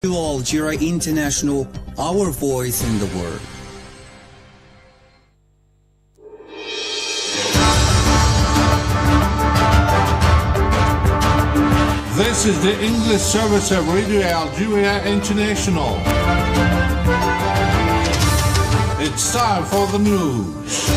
To Algeria International, our voice in the world. This is the English service of Radio Algeria International. It's time for the news.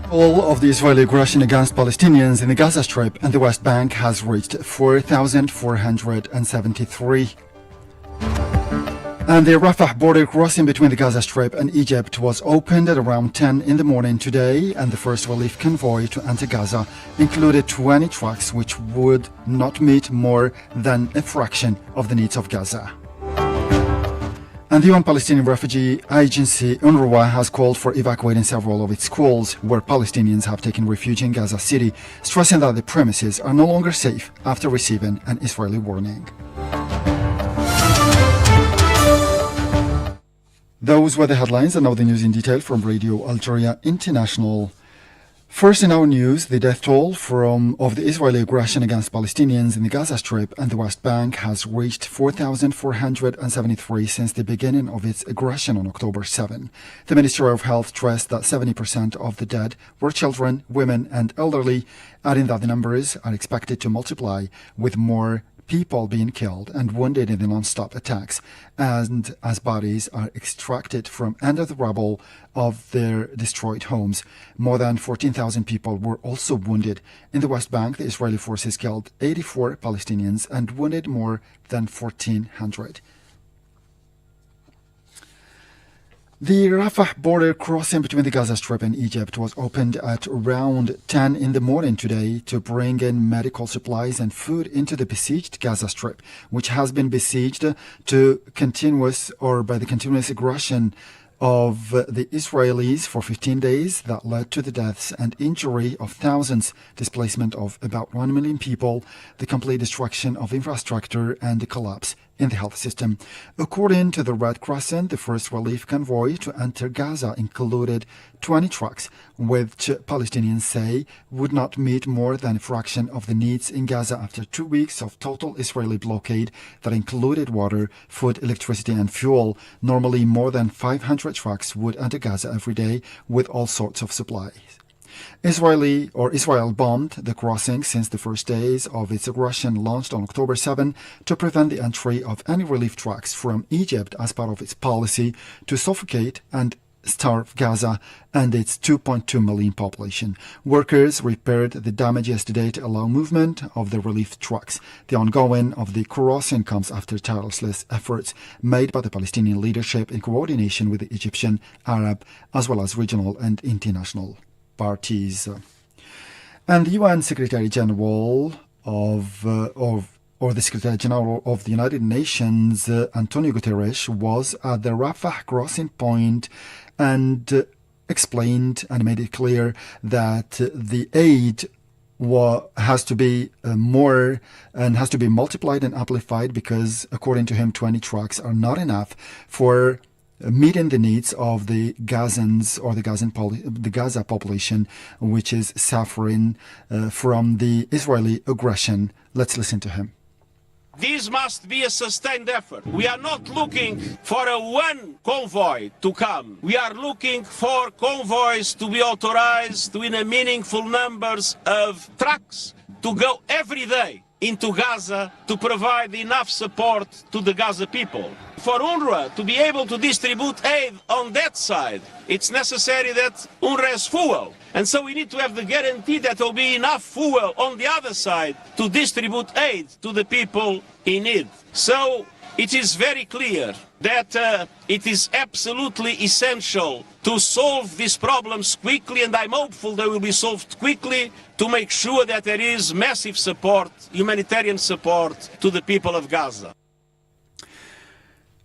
All of the Israeli aggression against Palestinians in the Gaza Strip and the West Bank has reached 4,473. And the Rafah border crossing between the Gaza Strip and Egypt was opened at around 10 in the morning today, and the first relief convoy to enter Gaza included 20 trucks which would not meet more than a fraction of the needs of Gaza. And the UN Palestinian Refugee Agency, UNRWA, has called for evacuating several of its schools where Palestinians have taken refuge in Gaza City, stressing that the premises are no longer safe after receiving an Israeli warning. Those were the headlines, and now the news in detail from Radio Algeria International. First in our news, the death toll of the Israeli aggression against Palestinians in the Gaza Strip and the West Bank has reached 4,473 since the beginning of its aggression on October 7. The Ministry of Health stressed that 70% of the dead were children, women and elderly, adding that the numbers are expected to multiply with more people being killed and wounded in the non-stop attacks, and as bodies are extracted from under the rubble of their destroyed homes. More than 14,000 people were also wounded. In the West Bank, the Israeli forces killed 84 Palestinians and wounded more than 1,400. The Rafah border crossing between the Gaza Strip and Egypt was opened at around 10 in the morning today to bring in medical supplies and food into the besieged Gaza Strip, which has been besieged by the continuous aggression of the Israelis for 15 days that led to the deaths and injury of thousands, displacement of about 1 million people, the complete destruction of infrastructure and the collapse in the health system. According to the Red Crescent, the first relief convoy to enter Gaza included 20 trucks, which Palestinians say would not meet more than a fraction of the needs in Gaza after 2 weeks of total Israeli blockade that included water, food, electricity and fuel. Normally more than 500 trucks would enter Gaza every day with all sorts of supplies. Israel bombed the crossing since the first days of its aggression launched on October 7 to prevent the entry of any relief trucks from Egypt as part of its policy to suffocate and starve Gaza and its 2.2 million population. Workers repaired the damage yesterday to allow movement of the relief trucks. The ongoing of the crossing comes after tireless efforts made by the Palestinian leadership in coordination with the Egyptian, Arab, as well as regional and international parties. And the UN Secretary General the Secretary General of the United Nations, Antonio Guterres, was at the Rafah crossing point and explained and made it clear that the aid has to be more and has to be multiplied and amplified because, according to him, 20 trucks are not enough for meeting the needs of the Gazans or the Gaza population, which is suffering from the Israeli aggression. Let's listen to him. This must be a sustained effort. We are not looking for one convoy to come. We are looking for convoys to be authorized in a meaningful numbers of trucks to go every day into Gaza to provide enough support to the Gaza people. For UNRWA to be able to distribute aid on that side, it's necessary that UNRWA has fuel. And so we need to have the guarantee that there will be enough fuel on the other side to distribute aid to the people in need. So it is very clear that it is absolutely essential to solve these problems quickly, and I'm hopeful they will be solved quickly to make sure that there is massive support, humanitarian support to the people of Gaza.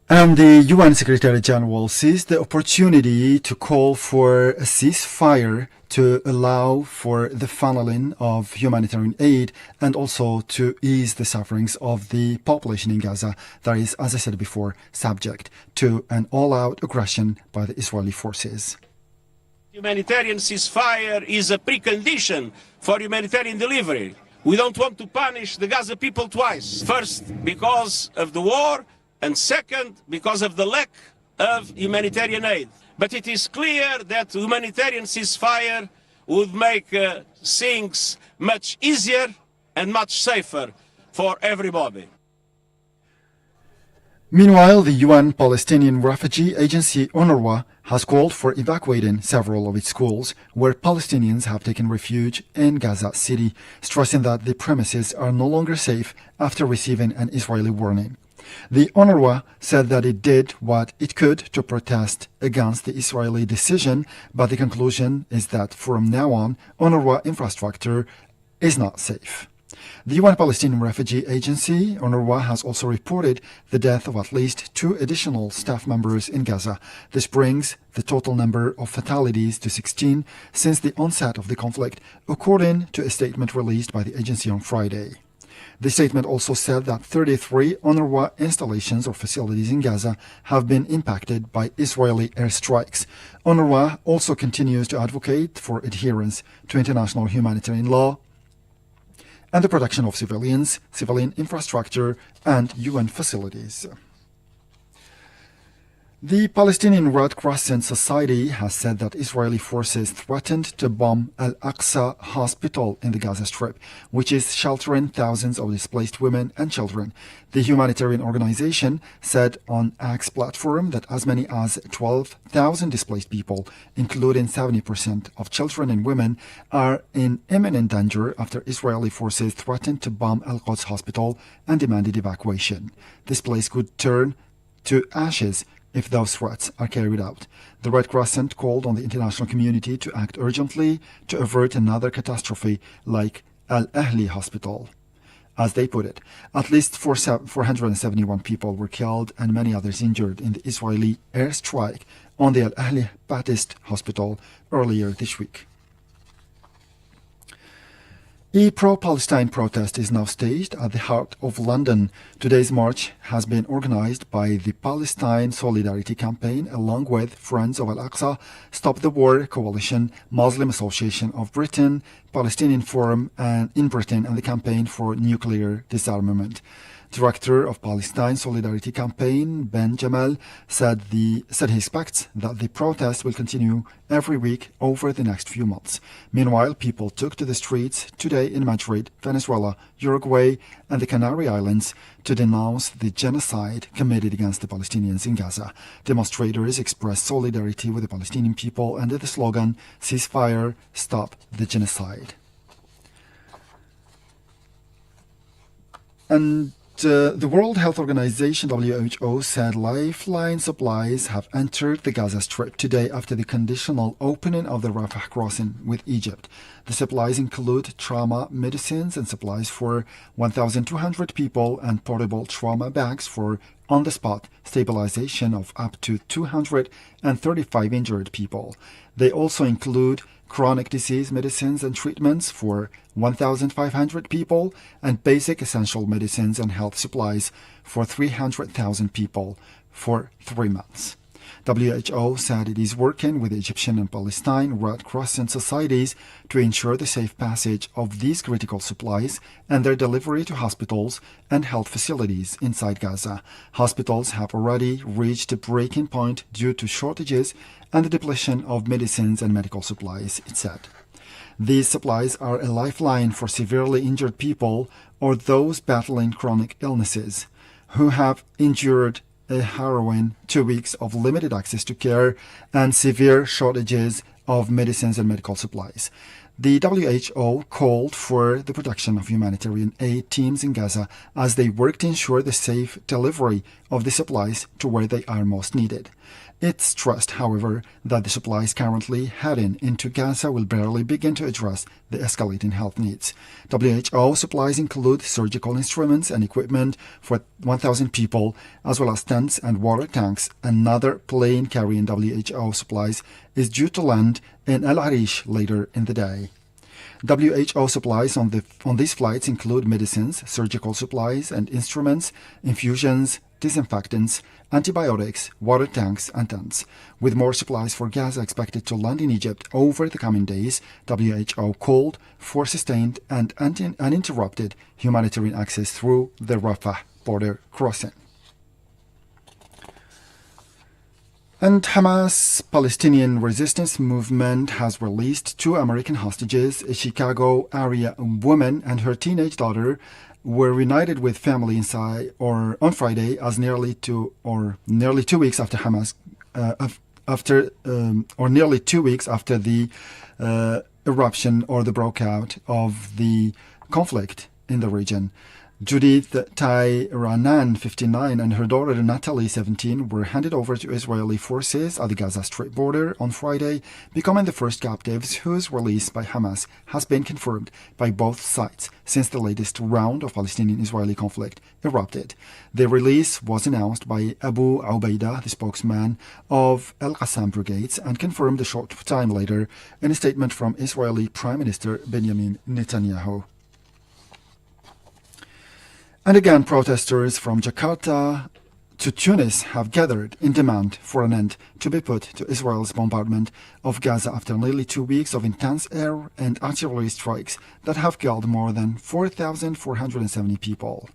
And the UN Secretary General seized the opportunity to call for a ceasefire to allow for the funneling of humanitarian aid and also to ease the sufferings of the population in Gaza that is, as I said before, subject to an all-out aggression by the Israeli forces. Humanitarian ceasefire is a precondition for humanitarian delivery. We don't want to punish the Gaza people twice. First, because of the war, and second, because of the lack of humanitarian aid. But it is clear that humanitarian ceasefire would make things much easier and much safer for everybody. Meanwhile, the UN Palestinian Refugee Agency UNRWA has called for evacuating several of its schools where Palestinians have taken refuge in Gaza City, stressing that the premises are no longer safe after receiving an Israeli warning. The UNRWA said that it did what it could to protest against the Israeli decision, but the conclusion is that from now on, UNRWA infrastructure is not safe. The UN Palestinian Refugee Agency, UNRWA, has also reported the death of at least 2 additional staff members in Gaza. This brings the total number of fatalities to 16 since the onset of the conflict, according to a statement released by the agency on Friday. The statement also said that 33 UNRWA installations or facilities in Gaza have been impacted by Israeli airstrikes. UNRWA also continues to advocate for adherence to international humanitarian law and the protection of civilians, civilian infrastructure, and UN facilities. The Palestinian Red Crescent Society has said that Israeli forces threatened to bomb Al-Aqsa Hospital in the Gaza Strip, which is sheltering thousands of displaced women and children. The humanitarian organization said on X platform that as many as 12,000 displaced people, including 70% of children and women, are in imminent danger after Israeli forces threatened to bomb Al-Quds Hospital and demanded evacuation. This place could turn to ashes if those threats are carried out. The Red Crescent called on the international community to act urgently to avert another catastrophe like Al-Ahli Hospital. As they put it, at least 471 people were killed and many others injured in the Israeli airstrike on the Al-Ahli Baptist Hospital earlier this week. A pro-Palestine protest is now staged at the heart of London. Today's march has been organized by the Palestine Solidarity Campaign along with Friends of Al-Aqsa, Stop the War Coalition, Muslim Association of Britain, Palestinian Forum in Britain, and the Campaign for Nuclear Disarmament. Director of Palestine Solidarity Campaign, Ben Jamal, said he expects that the protest will continue every week over the next few months. Meanwhile, people took to the streets today in Madrid, Venezuela, Uruguay, and the Canary Islands to denounce the genocide committed against the Palestinians in Gaza. Demonstrators expressed solidarity with the Palestinian people under the slogan, "Ceasefire, Stop the Genocide." And the World Health Organization, WHO, said lifeline supplies have entered the Gaza Strip today after the conditional opening of the Rafah crossing with Egypt. The supplies include trauma medicines and supplies for 1,200 people and portable trauma bags for on-the-spot stabilization of up to 235 injured people. They also include chronic disease medicines and treatments for 1,500 people and basic essential medicines and health supplies for 300,000 people for 3 months. WHO said it is working with the Egyptian and Palestine Red Crescent societies to ensure the safe passage of these critical supplies and their delivery to hospitals and health facilities inside Gaza. Hospitals have already reached a breaking point due to shortages and the depletion of medicines and medical supplies, it said. These supplies are a lifeline for severely injured people or those battling chronic illnesses who have endured a harrowing 2 weeks of limited access to care and severe shortages of medicines and medical supplies. The WHO called for the production of humanitarian aid teams in Gaza as they work to ensure the safe delivery of the supplies to where they are most needed. It stressed, however, that the supplies currently heading into Gaza will barely begin to address the escalating health needs. WHO supplies include surgical instruments and equipment for 1,000 people, as well as tents and water tanks. Another plane carrying WHO supplies is due to land in El Arish later in the day. WHO supplies on these flights include medicines, surgical supplies and instruments, infusions, disinfectants, antibiotics, water tanks, and tents. With more supplies for Gaza expected to land in Egypt over the coming days, WHO called for sustained and uninterrupted humanitarian access through the Rafah border crossing. And Hamas Palestinian Resistance Movement has released 2 American hostages. A Chicago area woman and her teenage daughter were reunited with family on Friday, as nearly 2 weeks after Hamas, nearly 2 weeks after the eruption or the breakout of the conflict in the region. Judith Tyranan, 59, and her daughter Natalie, 17, were handed over to Israeli forces at the Gaza Strip border on Friday, becoming the first captives whose release by Hamas has been confirmed by both sides since the latest round of Palestinian-Israeli conflict erupted. The release was announced by Abu Ubaidah, the spokesman of Al-Qassam Brigades, and confirmed a short time later in a statement from Israeli Prime Minister Benjamin Netanyahu. And again, protesters from Jakarta to Tunis have gathered in demand for an end to be put to Israel's bombardment of Gaza after nearly 2 weeks of intense air and artillery strikes that have killed more than 4,470 people.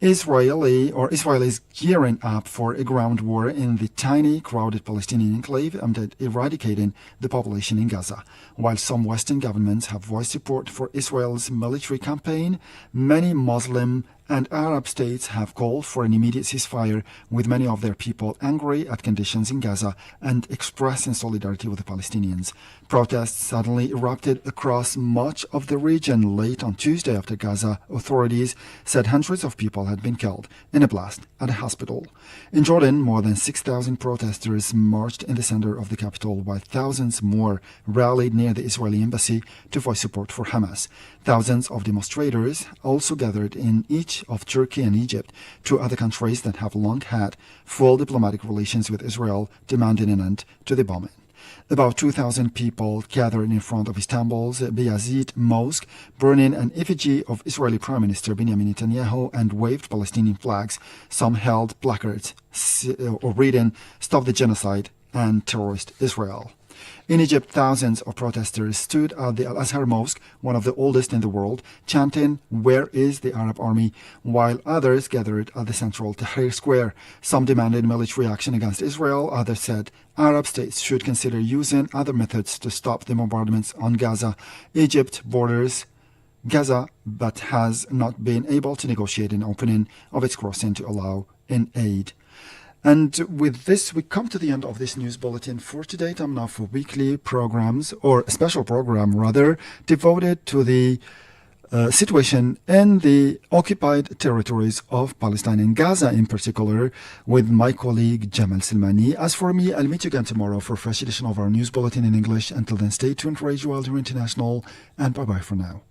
Israel is gearing up for a ground war in the tiny, crowded Palestinian enclave aimed at eradicating the population in Gaza. While some Western governments have voiced support for Israel's military campaign, many Muslim and Arab states have called for an immediate ceasefire, with many of their people angry at conditions in Gaza and expressing solidarity with the Palestinians. Protests suddenly erupted across much of the region late on Tuesday after Gaza authorities said hundreds of people had been killed in a blast at a hospital. In Jordan, more than 6,000 protesters marched in the center of the capital, while thousands more rallied near the Israeli embassy to voice support for Hamas. Thousands of demonstrators also gathered in each of Turkey and Egypt, 2 other countries that have long had full diplomatic relations with Israel, demanding an end to the bombing. About 2,000 people gathered in front of Istanbul's Bayazid Mosque, burning an effigy of Israeli Prime Minister Benjamin Netanyahu and waved Palestinian flags. Some held placards or reading, "Stop the genocide" and "Terrorist Israel." In Egypt, thousands of protesters stood at the Al-Azhar Mosque, one of the oldest in the world, chanting, "Where is the Arab army?" while others gathered at the central Tahrir Square. Some demanded military action against Israel. Others said Arab states should consider using other methods to stop the bombardments on Gaza. Egypt borders Gaza, but has not been able to negotiate an opening of its crossing to allow in aid. And with this, we come to the end of this news bulletin for today. Time now for weekly programs, or a special program rather, devoted to the situation in the occupied territories of Palestine and Gaza in particular, with my colleague Jamal Silmani. As for me, I'll meet you again tomorrow for a fresh edition of our news bulletin in English. Until then, stay tuned for Radio World International, and bye-bye for now.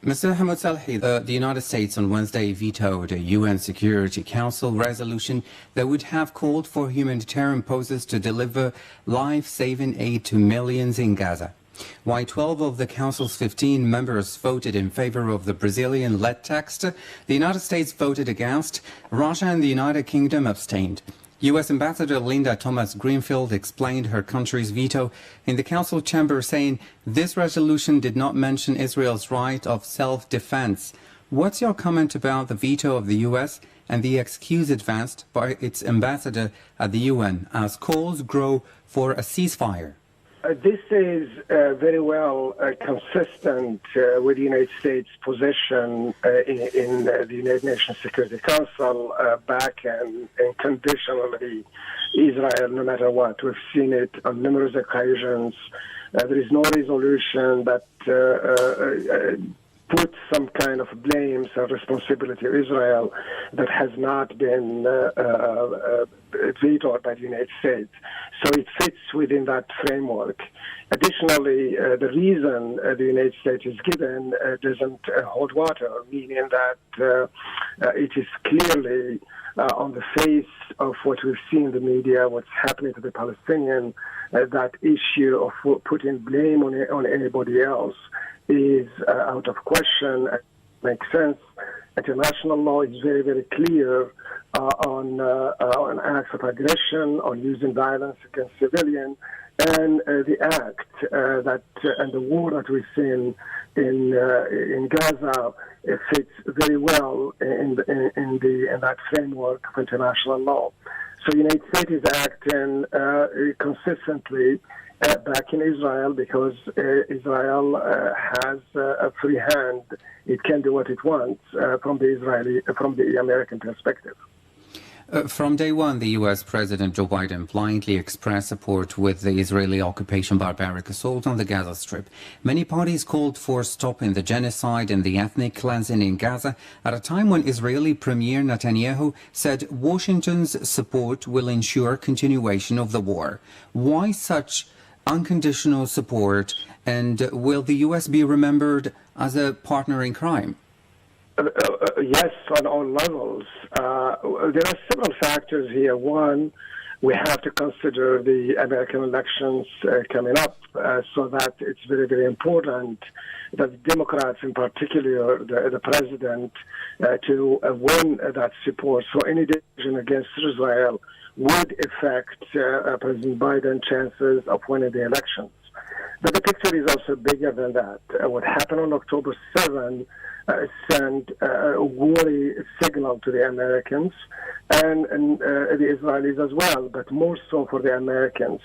Mr. Hamad Salhi, the United States on Wednesday vetoed a UN Security Council resolution that would have called for humanitarian pauses to deliver life-saving aid to millions in Gaza. While 12 of the Council's 15 members voted in favor of the Brazilian-led text, the United States voted against. Russia and the United Kingdom abstained. U.S. Ambassador Linda Thomas-Greenfield explained her country's veto in the Council chamber, saying this resolution did not mention Israel's right of self-defense. What's your comment about the veto of the U.S. and the excuse advanced by its ambassador at the UN as calls grow for a ceasefire? This is very well consistent with the United States' position in the United Nations Security Council back and conditionally Israel no matter what. We've seen it on numerous occasions. There is no resolution that puts some kind of blame and responsibility of Israel that has not been vetoed by the United States. So it fits within that framework. Additionally, the reason the United States is given doesn't hold water, meaning that it is clearly on the face of what we've seen in the media, what's happening to the Palestinians, that issue of putting blame on anybody else is out of question. It makes sense. International law is very, very clear on acts of aggression, on using violence against civilians, and the act and the war that we've seen in Gaza fits very well in that framework of international law. So the United States is acting consistently back in Israel because Israel has a free hand. It can do what it wants from the American perspective. From day one, the U.S. President Joe Biden blindly expressed support with the Israeli occupation barbaric assault on the Gaza Strip. Many parties called for stopping the genocide and the ethnic cleansing in Gaza at a time when Israeli Premier Netanyahu said Washington's support will ensure continuation of the war. Why such unconditional support, and will the U.S. be remembered as a partner in crime? Yes, on all levels. There are several factors here. One, we have to consider the American elections coming up, so that it's very, very important that Democrats, in particular the president, to win that support. So any decision against Israel would affect President Biden's chances of winning the elections. But the picture is also bigger than that. What happened on October 7 sent a worry signal to the Americans and the Israelis as well, but more so for the Americans.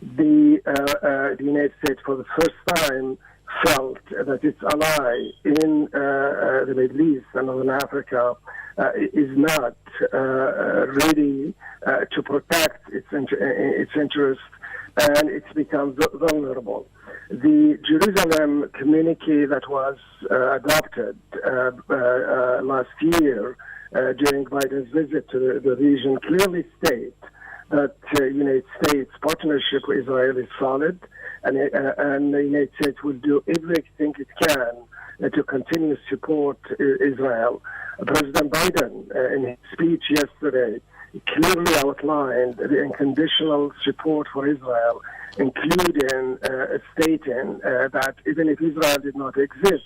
The United States, for the first time, felt that its ally in the Middle East and Northern Africa is not ready to protect its interests, and it's become vulnerable. The Jerusalem communique that was adopted last year during Biden's visit to the region clearly states that the United States partnership with Israel is solid, and the United States will do everything it can to continue to support Israel. President Biden, in his speech yesterday, clearly outlined the unconditional support for Israel, including stating that even if Israel did not exist,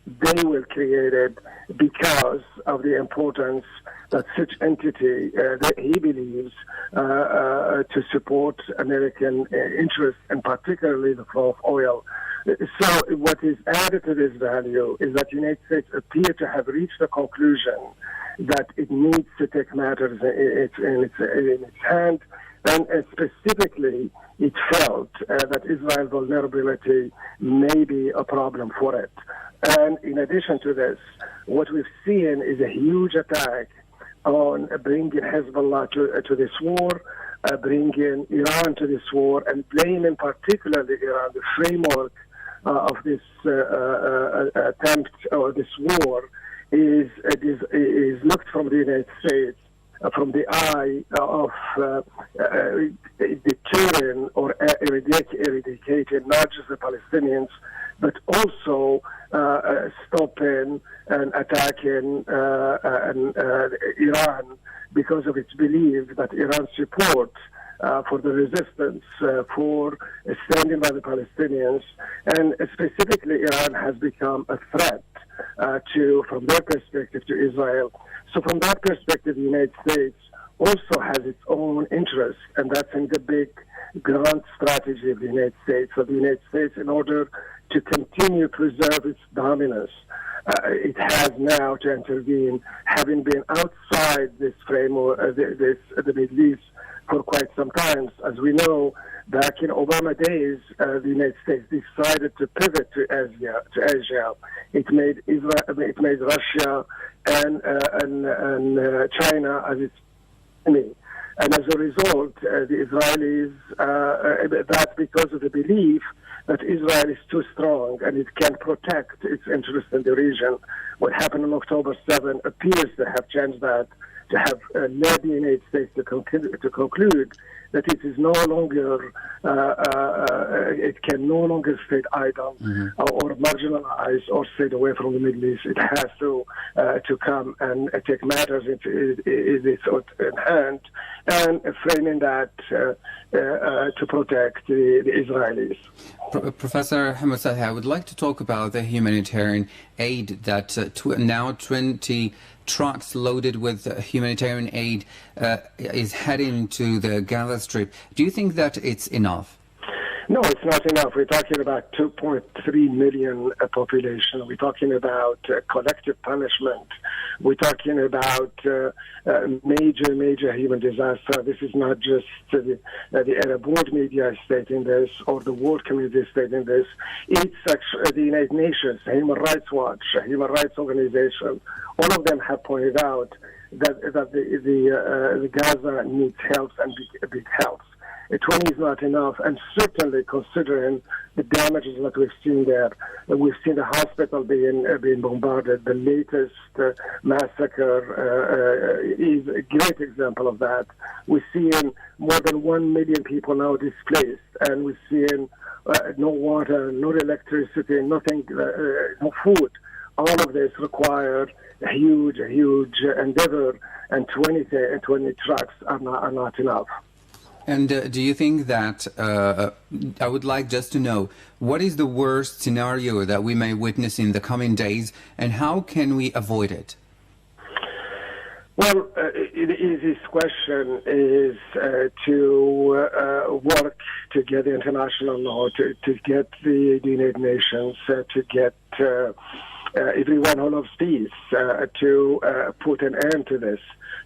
they will create it because of the importance that such entity that he believes to support American interests, and particularly the flow of oil. So what is added to this value is that the United States appear to have reached a conclusion that it needs to take matters in its hand, and specifically it felt that Israel's vulnerability may be a problem for it. And in addition to this, what we've seen is a huge attack on bringing Hezbollah to this war, bringing Iran to this war, and blaming particularly Iran, the framework of this attempt or this war is looked from the United States from the eye of deterring or eradicating not just the Palestinians, but also stopping and attacking Iran because of its belief that Iran's support for the resistance, for standing by the Palestinians, and specifically Iran has become a threat from their perspective, to Israel. So from that perspective, the United States also has its own interest, and that's in the big grand strategy of the United States. So the United States, in order to continue to preserve its dominance, it has now to intervene, having been outside this framework, the Middle East, for quite some time. As we know, back in Obama days, the United States decided to pivot to Asia. It made Russia and China as its enemy. And as a result, the Israelis, that's because of the belief that Israel is too strong and it can protect its interests in the region. What happened on October 7 appears to have changed that. have led the United States to conclude that it is no longer, it can no longer stay idle or marginalized or stay away from the Middle East. It has to come and take matters into its own hand and framing that to protect the Israelis. Professor Hamad Salhi, I would like to talk about the humanitarian aid that now 20 trucks loaded with humanitarian aid is heading to the Gaza Strip. Do you think that it's enough? No, it's not enough. We're talking about 2.3 million population. We're talking about collective punishment. We're talking about major human disaster. This is not just the Arab world media is stating this or the world community is stating this. It's actually the United Nations, Human Rights Watch, Human Rights Organization. All of them have pointed out that the Gaza needs help and big help. 20 is not enough, and certainly considering the damages that we've seen there. We've seen the hospital being bombarded. The latest massacre is a great example of that. We're seeing more than 1 million people now displaced, and we're seeing no water, no electricity, nothing, no food. All of this required a huge endeavor, and 20 trucks are not enough. And do you think that, I would like just to know, what is the worst scenario that we may witness in the coming days, and how can we avoid it? Well, the easiest question is to work to get the international law, to get the United Nations, to get everyone who loves peace, to put an end to this,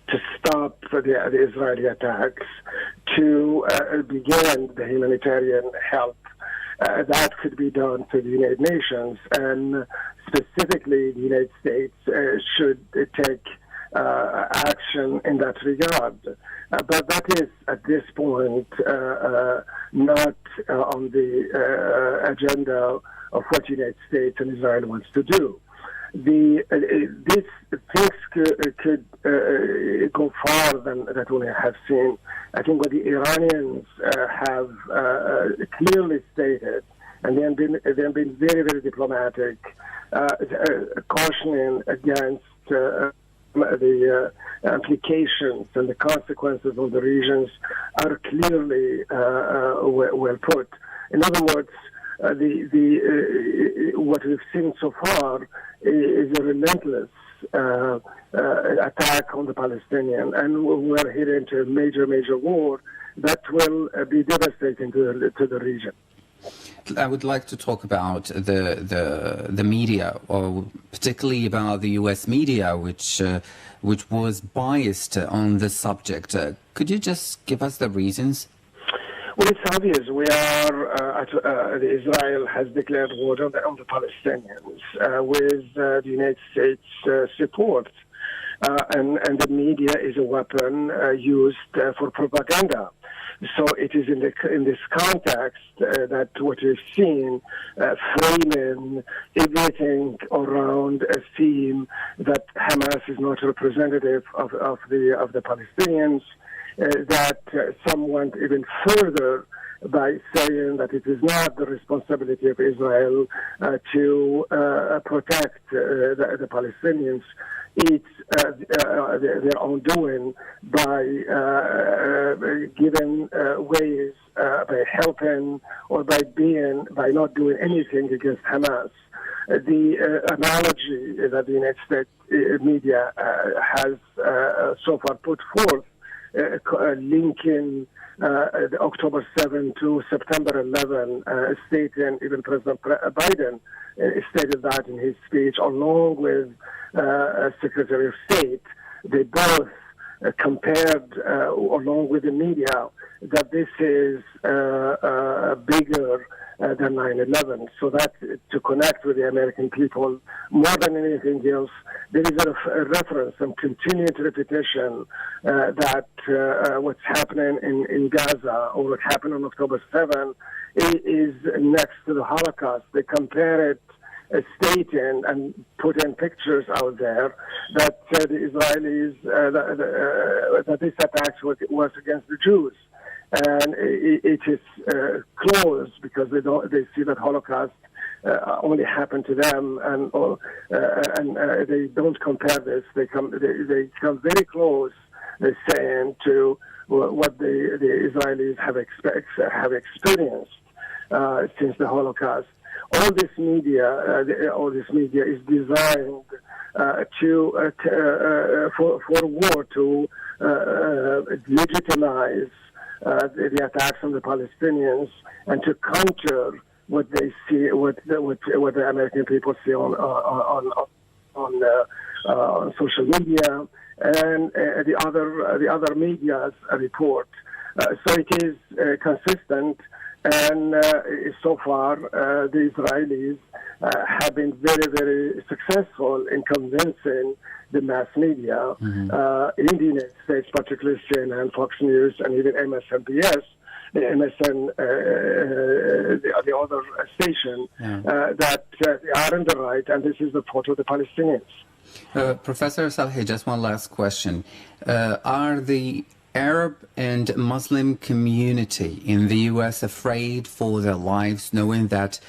to stop the Israeli attacks, to begin the humanitarian help. That could be done through the United Nations, and specifically the United States should take action in that regard. But that is, at this point, not on the agenda of what the United States and Israel wants to do. These things could go farther than that we have seen. I think what the Iranians have clearly stated, and they have been very diplomatic, cautioning against the implications and the consequences on the regions are clearly well put. In other words, what we've seen so far is a relentless attack on the Palestinian, and we're heading into a major war that will be devastating to the region. I would like to talk about the media, or particularly about the U.S. media, which was biased on this subject. Could you just give us the reasons? Well, it's obvious. We are, Israel has declared war on the Palestinians with the United States support. And the media is a weapon used for propaganda. So it is in this context that what we've seen framing everything around a theme that Hamas is not representative of the Palestinians, that some went even further by saying that it is not the responsibility of Israel to protect the Palestinians. It's their own doing by giving ways, by helping, or by not doing anything against Hamas. The analogy that the United States media has so far put forth, linking October 7 to September 11, stating even President Biden stated that in his speech, along with Secretary of State. They both compared, along with the media, that this is bigger than 9/11. So that to connect with the American people more than anything else, there is a reference and continued repetition that what's happening in Gaza or what happened on October 7 is next to the Holocaust. They compare it stating and putting pictures out there that the Israelis, that this attack was against the Jews. And it is close because they see that Holocaust only happened to them, and they don't compare this. They come very close, saying, to what the Israelis have experienced since the Holocaust. All this media is designed for war to legitimize the attacks on the Palestinians and to counter what they see, what the American people see on social media and the other media's report. So it is consistent, and so far the Israelis have been very, very successful in convincing the mass media in the United States, particularly CNN, Fox News, and even MSNBS, MSN, the other station, that they are in the right, and this is the fault of the Palestinians. Professor Salhi, just one last question. Are the Arab and Muslim community in the U.S. afraid for their lives, knowing that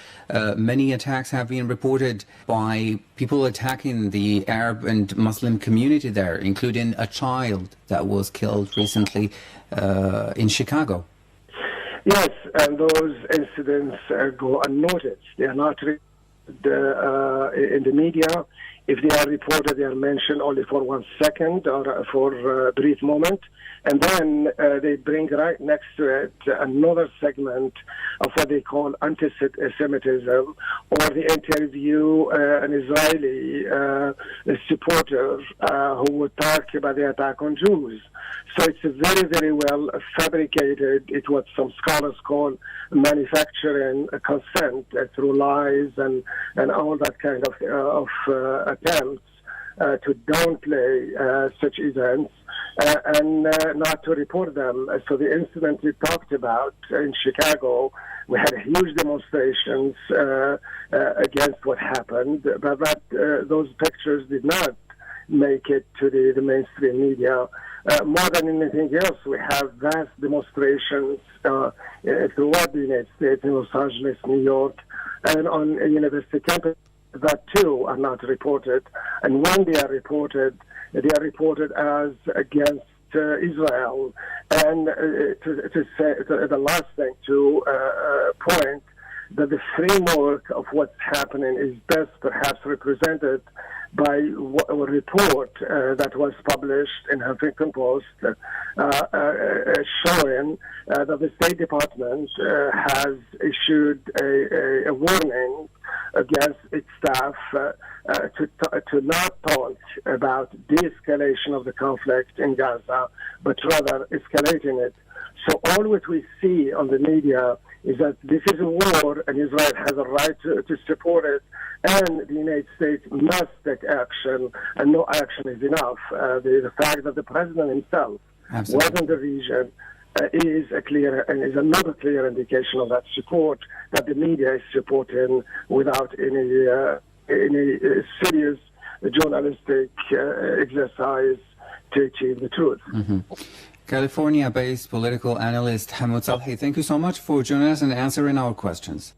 many attacks have been reported by people attacking the Arab and Muslim community there, including a child that was killed recently in Chicago? Yes, and those incidents go unnoticed. They are not in the media. If they are reported, they are mentioned only for 1 second or for a brief moment. And then they bring right next to it another segment of what they call anti-Semitism, or they interview an Israeli supporter who would talk about the attack on Jews. So it's very, very well fabricated. It's what some scholars call manufacturing consent through lies and all that kind of attempts to downplay such events and not to report them. So the incident we talked about in Chicago, we had huge demonstrations against what happened, but those pictures did not make it to the mainstream media. More than anything else, we have vast demonstrations throughout the United States, in Los Angeles, New York, and on university campuses that too are not reported. And when they are reported as against Israel. And to say the last thing to point that the framework of what's happening is best perhaps represented by a report that was published in Huffington Post showing that the State Department has issued a warning against its staff to not talk about de-escalation of the conflict in Gaza, but rather escalating it. So all what we see on the media is that this is a war and Israel has a right to support it, and the United States must take action, and no action is enough. The fact that the president himself was in the region is another clear indication of that support that the media is supporting without any serious journalistic exercise to achieve the truth. California-based political analyst Hamoud Salhi, thank you so much for joining us and answering our questions.